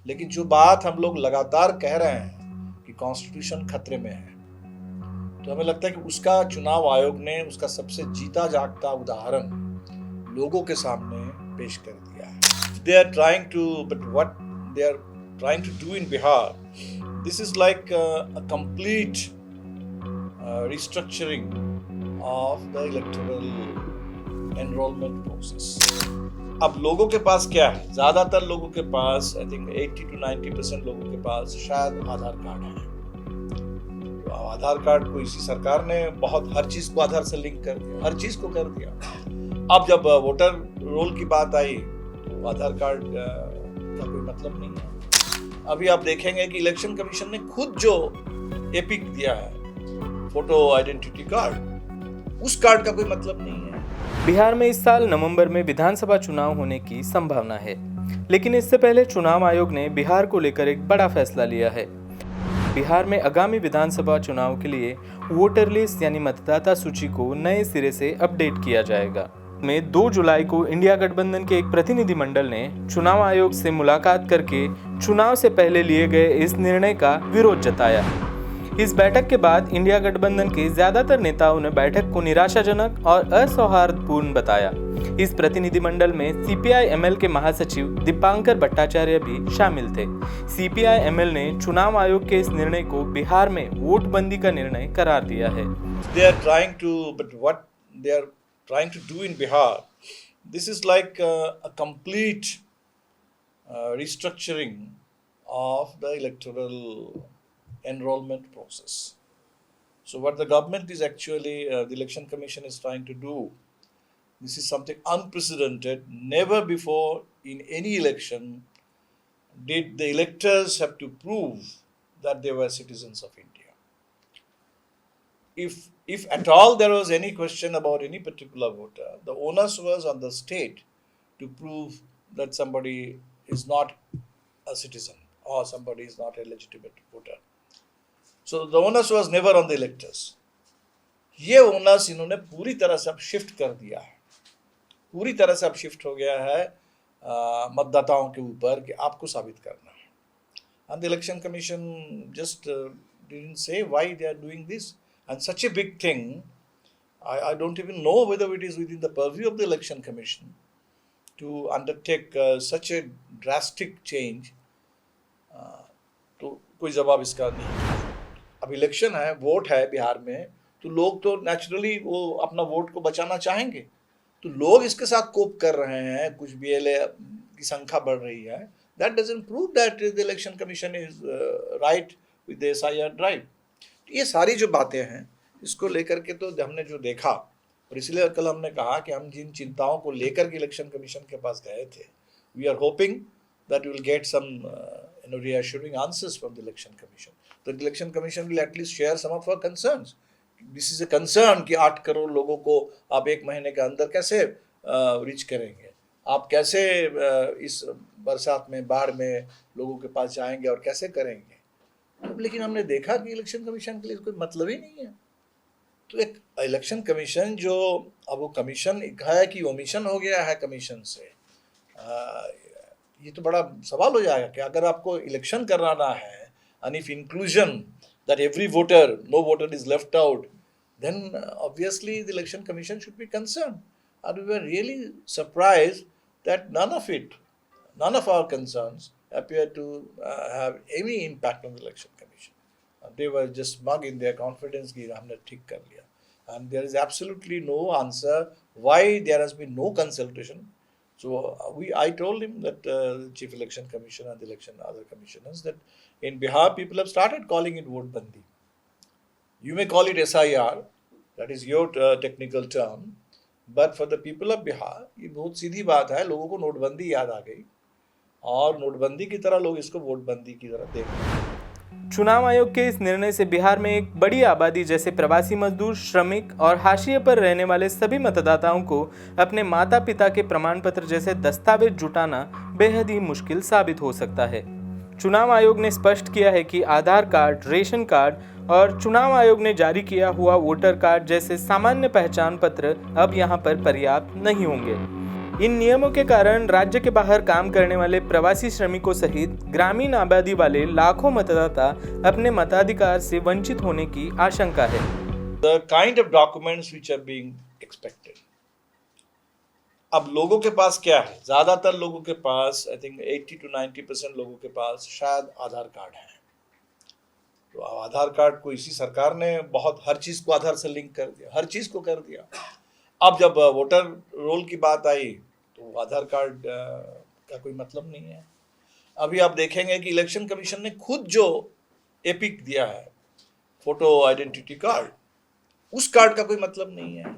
लेकिन जो बात हम लोग लगातार कह रहे हैं कि कॉन्स्टिट्यूशन खतरे में है, तो हमें लगता है कि उसका चुनाव आयोग ने उसका सबसे जीता जागता उदाहरण लोगों के सामने पेश कर दिया है। They are trying to but what they are trying to do in Bihar, this is like a complete restructuring of the electoral enrollment process. अब लोगों के पास क्या है? ज्यादातर लोगों के पास, आई थिंक 80 to 90% लोगों के पास शायद आधार कार्ड है। तो आधार कार्ड को इसी सरकार ने बहुत हर चीज को आधार से लिंक कर दिया, हर चीज को कर दिया। अब जब वोटर रोल की बात आई तो आधार कार्ड का कोई मतलब नहीं है। अभी आप देखेंगे कि इलेक्शन कमीशन ने खुद जो एपिक दिया है, फोटो आइडेंटिटी कार्ड, उस कार्ड का कोई मतलब नहीं है। बिहार में इस साल नवंबर में विधानसभा चुनाव होने की संभावना है, लेकिन इससे पहले चुनाव आयोग ने बिहार को लेकर एक बड़ा फैसला लिया है। बिहार में आगामी विधानसभा चुनाव के लिए वोटर लिस्ट यानी मतदाता सूची को नए सिरे से अपडेट किया जाएगा। में 2 जुलाई को इंडिया गठबंधन के एक प्रतिनिधिमंडल ने चुनाव आयोग से मुलाकात करके चुनाव से पहले लिए गए इस निर्णय का विरोध जताया। इस बैठक के बाद इंडिया गठबंधन के ज्यादातर नेताओं ने बैठक को निराशाजनक और असौहार्दपूर्ण बताया। इस प्रतिनिधिमंडल में सीपीआई-एमएल के महासचिव दीपांकर भट्टाचार्य भी शामिल थे। सीपीआई-एमएल ने चुनाव आयोग के इस निर्णय को बिहार में वोटबंदी का निर्णय करार दिया है। They are trying to, but what they are trying to do in Bihar, this is like a complete restructuring of the electoral enrollment process. So what the government is actually, the election commission is trying to do, this is something unprecedented. Never before in any election did the electors have to prove that they were citizens of India. If at all there was any question about any particular voter, the onus was on the state to prove that somebody is not a citizen or somebody is not a legitimate voter. So the onus was never on the electors. ये onus इन्होंने पूरी तरह से अब shift कर दिया है, पूरी तरह से अब शिफ्ट हो गया है मतदाताओं के ऊपर कि आपको साबित करना है। And the election commission just didn't say why they are doing this. And such a big thing, I don't even know whether it is within the purview of the election commission to undertake such a drastic change. तो कोई जवाब इसका नहीं। अब election है, vote है बिहार में, तो लोग तो नेचुरली वो अपना वोट को बचाना चाहेंगे। तो लोग इसके साथ कोप कर रहे हैं, कुछ बीएलए की संख्या बढ़ रही है। That doesn't prove that the election commission is right with the SIR drive. ये सारी जो बातें हैं, इसको लेकर के तो हमने जो देखा, और इसलिए कल हमने कहा कि हम जिन चिंताओं को लेकर के इलेक्शन कमीशन के पास गए थे, we are hoping that you will get some reassuring answers from the election commission. The election commission will at least share some of our concerns. This is a concern कि 8 करोड़ लोगों को आप 1 महीने के अंदर कैसे रीच करेंगे, आप कैसे इस बरसात में, बाढ़ में लोगों के पास जाएंगे और कैसे करेंगे। अब लेकिन हमने देखा कि इलेक्शन कमीशन के लिए कोई मतलब ही नहीं है। तो एक इलेक्शन कमीशन जो अब वो कमीशन है कि ओमिशन हो गया है कमीशन से, ये तो बड़ा सवाल हो जाएगा कि अगर आपको इलेक्शन कराना है and if inclusion that every voter, no voter is left out, then obviously the election commission should be concerned. And we were really surprised that none of our concerns appear to have any impact on the election commission. They were just smug in their confidence कि हमने ठीक कर लिया, and there is absolutely no answer why there has been no consultation. So I told him that the Chief Election Commissioner and the other commissioners, that in Bihar people have started calling it vote bandi. You may call it SIR, that is your technical term, but for the people of Bihar ये बहुत सीधी बात है। लोगों को नोटबंदी याद आ गई और नोटबंदी की तरह लोग इसको वोट बंदी की तरह देख रहे हैं। चुनाव आयोग के इस निर्णय से बिहार में एक बड़ी आबादी जैसे प्रवासी मजदूर, श्रमिक और हाशिए पर रहने वाले सभी मतदाताओं को अपने माता पिता के प्रमाण पत्र जैसे दस्तावेज जुटाना बेहद ही मुश्किल साबित हो सकता है। चुनाव आयोग ने स्पष्ट किया है कि आधार कार्ड, रेशन कार्ड और चुनाव आयोग ने जारी किया हुआ वोटर कार्ड जैसे सामान्य पहचान पत्र अब यहां पर पर्याप्त नहीं होंगे। इन नियमों के कारण राज्य के बाहर काम करने वाले प्रवासी श्रमिकों सहित ग्रामीण आबादी वाले लाखों मतदाता अपने मताधिकार से वंचित होने की आशंका है। The kind of documents which are being expected. अब लोगों के पास क्या है? ज़्यादातर लोगों के पास, आई थिंक 80 to 90% लोगों के पास शायद आधार कार्ड है। तो आधार कार्ड को इसी सरकार ने बहुत हर चीज़ को आधार से लिंक कर दिया, हर चीज़ को कर दिया। अब जब वोटर रोल की बात आई तो आधार कार्ड का कोई मतलब नहीं है। अभी आप देखेंगे कि इलेक्शन कमीशन ने खुद जो एपिक दिया है, फोटो आइडेंटिटी कार्ड, उस कार्ड का कोई मतलब नहीं है।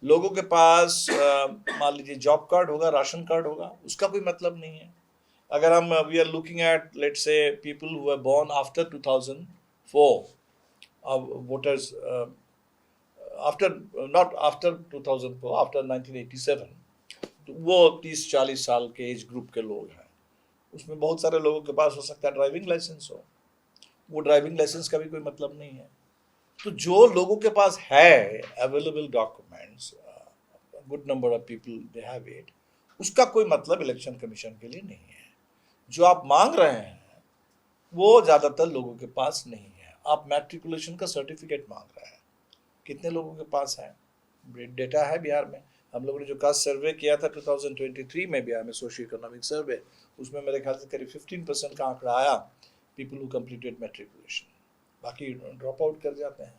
लोगों के पास मान लीजिए जॉब कार्ड होगा, राशन कार्ड होगा, उसका कोई मतलब नहीं है। अगर हम we are looking at let's say people who were born after 2004, voters after not after 2004, after 1987, तो वो 30-40 साल के एज ग्रुप के लोग हैं। उसमें बहुत सारे लोगों के पास हो सकता है ड्राइविंग लाइसेंस हो, वो ड्राइविंग लाइसेंस का भी कोई मतलब नहीं है। तो जो लोगों के पास है available documents, good number of people they have it, उसका कोई मतलब इलेक्शन कमीशन के लिए नहीं है। जो आप मांग रहे हैं वो ज़्यादातर लोगों के पास नहीं है। आप मैट्रिकुलेशन का सर्टिफिकेट मांग रहे हैं, कितने लोगों के पास है? डेटा है बिहार में। हम लोगों ने जो कास्ट सर्वे किया था 2023 में बिहार में, सोशियो इकोनॉमिक सर्वे, उसमें मेरे ख्याल से करीब 15% का आंकड़ा आया पीपल हु कंप्लीटेड मैट्रिकुलेशन, बाकी ड्रॉप आउट कर जाते हैं।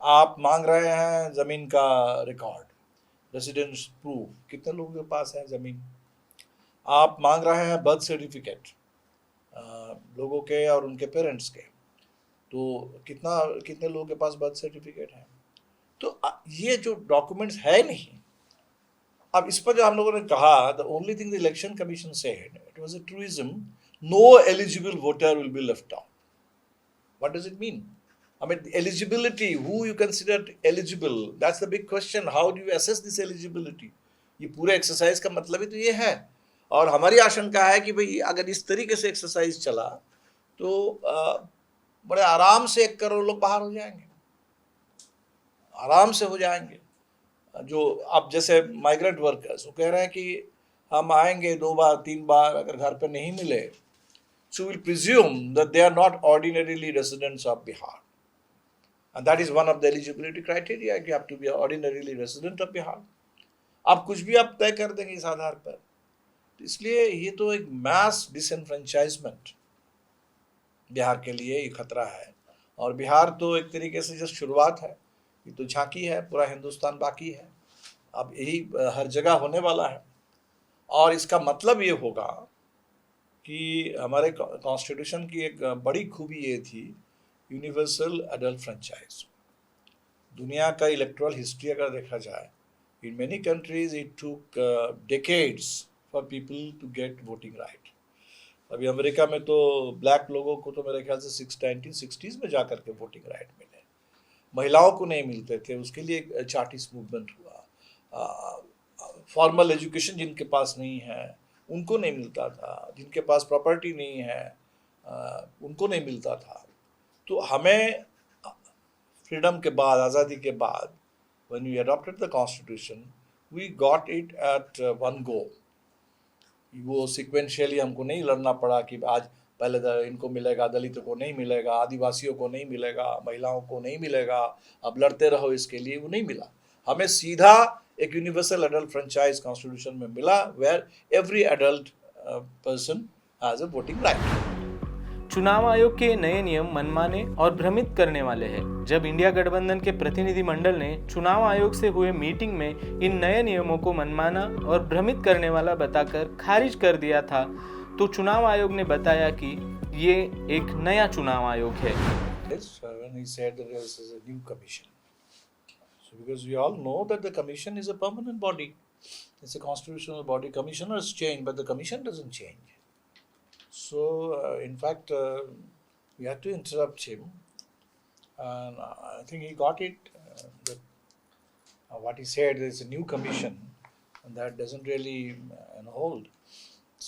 आप मांग रहे हैं ज़मीन का रिकॉर्ड, रेसिडेंस प्रूफ, कितने लोगों के पास है ज़मीन? आप मांग रहे हैं बर्थ सर्टिफिकेट लोगों के और उनके पेरेंट्स के, तो कितने लोगों के पास बर्थ सर्टिफिकेट है? तो ये जो डॉक्यूमेंट्स है नहीं। अब इस पर जो हम लोगों ने कहा, the only thing the election commission said, it was a truism, no eligible voter will be left out. What does it mean? I mean, eligibility, who you consider eligible, that's the big question. How do you assess this eligibility? ये पूरे exercise का मतलब ही तो ये है। और हमारी आशंका है कि भाई अगर इस तरीके से एक्सरसाइज चला तो बड़े आराम से 1 करोड़ लोग बाहर हो जाएंगे, आराम से हो जाएंगे। जो अब जैसे माइग्रेंट वर्कर्स, वो कह रहे हैं कि हम आएंगे 2 बार 3 बार, अगर घर पे नहीं मिले, so we'll presume that they are not ordinarily residents of Bihar. And that is one of the eligibility criteria, you have to be ordinarily resident of Bihar. आप कुछ भी आप तय कर देंगे इस आधार पर। तो इसलिए ये तो एक मास डिसएनफ्रेंचाइजमेंट बिहार के लिए ये खतरा है। और बिहार तो एक तरीके से जस्ट शुरुआत है, ये तो झांकी है, पूरा हिंदुस्तान बाकी है। अब यही हर जगह होने वाला है। और इसका मतलब ये होगा कि हमारे कॉन्स्टिट्यूशन की एक बड़ी खूबी ये थी, यूनिवर्सल एडल्ट फ्रेंचाइज। दुनिया का इलेक्टोरल हिस्ट्री अगर देखा जाए, in many countries it took decades for people to get voting right. अभी अमेरिका में तो ब्लैक लोगों को तो मेरे ख्याल से 1960s में जा कर के वोटिंग राइट मिले, महिलाओं को नहीं मिलते थे, उसके लिए चार्टिस्ट मूवमेंट हुआ। फॉर्मल एजुकेशन जिनके पास नहीं है उनको नहीं मिलता था, जिनके पास प्रॉपर्टी नहीं है उनको नहीं मिलता था। तो हमें फ्रीडम के बाद, आज़ादी के बाद, when we adopted the constitution, we got it at one go. वो सिक्वेंशियली हमको नहीं लड़ना पड़ा कि आज पहले इनको मिलेगा, दलितों को नहीं मिलेगा, आदिवासियों को नहीं मिलेगा, महिलाओं को नहीं मिलेगा, अब लड़ते रहो इसके लिए, वो नहीं मिला। हमें सीधा एक यूनिवर्सल एडल्ट फ्रेंचाइज कॉन्स्टिट्यूशन में मिला, where every adult person has a voting right. चुनाव आयोग के नए नियम मनमाने और भ्रमित करने वाले हैं। जब इंडिया गठबंधन के प्रतिनिधि मंडल ने चुनाव आयोग से हुए मीटिंग में इन नए नियमों को मनमाना और भ्रमित करने वाला बताकर खारिज कर दिया था, तो चुनाव आयोग ने बताया कि ये एक नया चुनाव आयोग है। So because we all know that the commission is a permanent body, it's a constitutional body. Commissioners change, but the commission doesn't change. So in fact, we had to interrupt him, and I think he got it. That what he said is a new commission, and that doesn't really hold.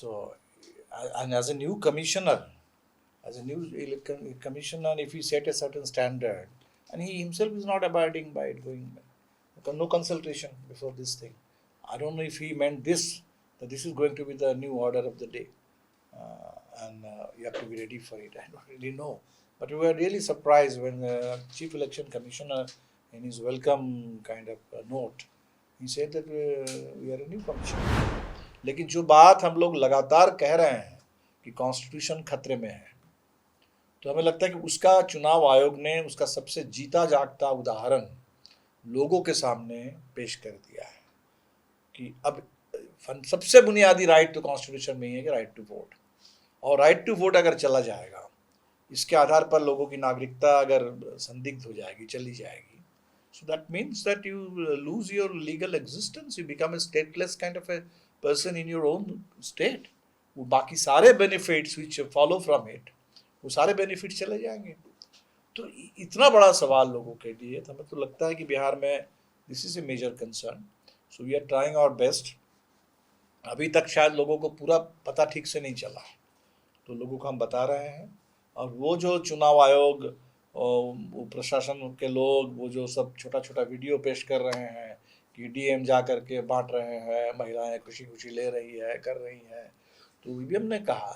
So, and as a new commissioner, as a new commissioner, if he set a certain standard, and he himself is not abiding by it, going no consultation before this thing. I don't know if he meant this that this is going to be the new order of the day, and you have to be ready for it. I don't really know, but we were really surprised when the Chief Election Commissioner, in his welcome kind of note, he said that we are a new commission. लेकिन जो बात हम लोग लगातार कह रहे हैं कि कॉन्स्टिट्यूशन खतरे में है, तो हमें लगता है कि उसका चुनाव आयोग ने उसका सबसे जीता जागता उदाहरण लोगों के सामने पेश कर दिया है कि अब सबसे बुनियादी राइट तो कॉन्स्टिट्यूशन में ही है कि राइट टू वोट, और राइट टू वोट अगर चला जाएगा, इसके आधार पर लोगों की नागरिकता अगर संदिग्ध हो जाएगी, चली जाएगी, so that means that you lose your legal existence, you become a stateless kind of a person in your own state. वो बाकी सारे benefits which follow from it, वो सारे benefits चले जाएंगे। तो इतना बड़ा सवाल लोगों के लिए, तो हमें तो लगता है कि बिहार में this is a major concern, so we are trying our best. अभी तक शायद लोगों को पूरा पता ठीक से नहीं चला, तो लोगों को हम बता रहे हैं, और वो जो चुनाव आयोग और वो प्रशासन के लोग वो जो सब छोटा छोटा वीडियो पेश कर रहे हैं कि डीएम जा कर के बांट रहे हैं, महिलाएं खुशी खुशी ले रही है, कर रही हैं, तो ईवीएम ने कहा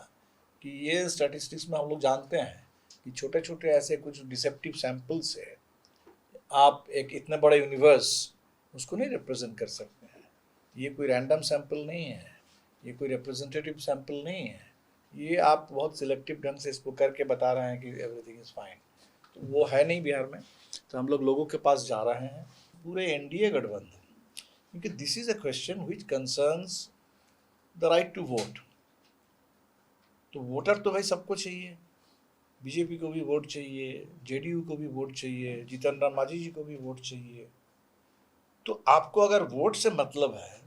कि ये स्टैटिस्टिक्स में हम लोग जानते हैं कि छोटे छोटे ऐसे कुछ डिसेप्टिव सैंपल से आप एक इतने बड़े यूनिवर्स उसको नहीं रिप्रेजेंट कर सकते हैं। ये कोई रैंडम सैंपल नहीं है, ये कोई रिप्रेजेंटेटिव सैंपल नहीं है, ये आप बहुत सिलेक्टिव ढंग से इसको करके बता रहे हैं कि एवरीथिंग इज़ फाइन, तो वो है नहीं बिहार में। तो हम लोग लोगों के पास जा रहे हैं, पूरे एनडीए गठबंधन, क्योंकि this is a question which concerns the right to vote. तो वोटर तो भाई सबको चाहिए, बीजेपी को भी वोट चाहिए, जेडीयू को भी वोट चाहिए, जीतन राम मांझी जी को भी वोट चाहिए। तो आपको अगर वोट से मतलब है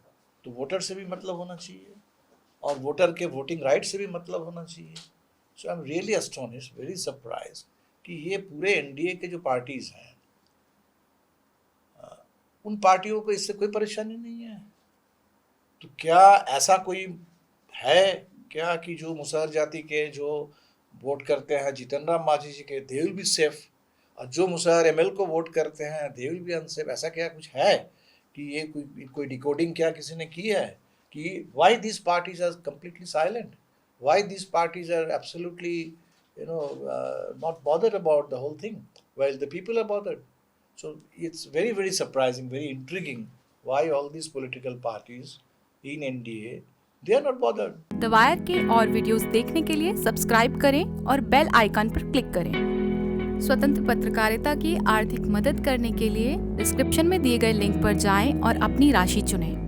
तो वोटर से भी मतलब होना चाहिए, और वोटर के वोटिंग राइट से भी मतलब होना चाहिए। So I am really astonished, very surprise कि ये पूरे एनडीए के जो पार्टीज हैं, उन पार्टियों को इससे कोई परेशानी नहीं है। तो क्या ऐसा कोई है क्या कि जो मुसहर जाति के जो वोट करते हैं जीतन राम मांझी जी के, दे विल बी सेफ, और जो मुसहर एमएल को वोट करते हैं दे विल बी अनसेफ? ऐसा क्या कुछ है कि ये कोई डिकोडिंग क्या किसी ने की है कि why this parties are completely silent, why this parties are absolutely not bothered about the whole thing while the people are bothered? So it's very very surprising, very intriguing why all these political parties in NDA they are not bothered. The wire के और videos देखने के लिए subscribe करें और bell icon पर click करें। स्वतंत्र पत्रकारिता की आर्थिक मदद करने के लिए डिस्क्रिप्शन में दिए गए लिंक पर जाएं और अपनी राशि चुनें।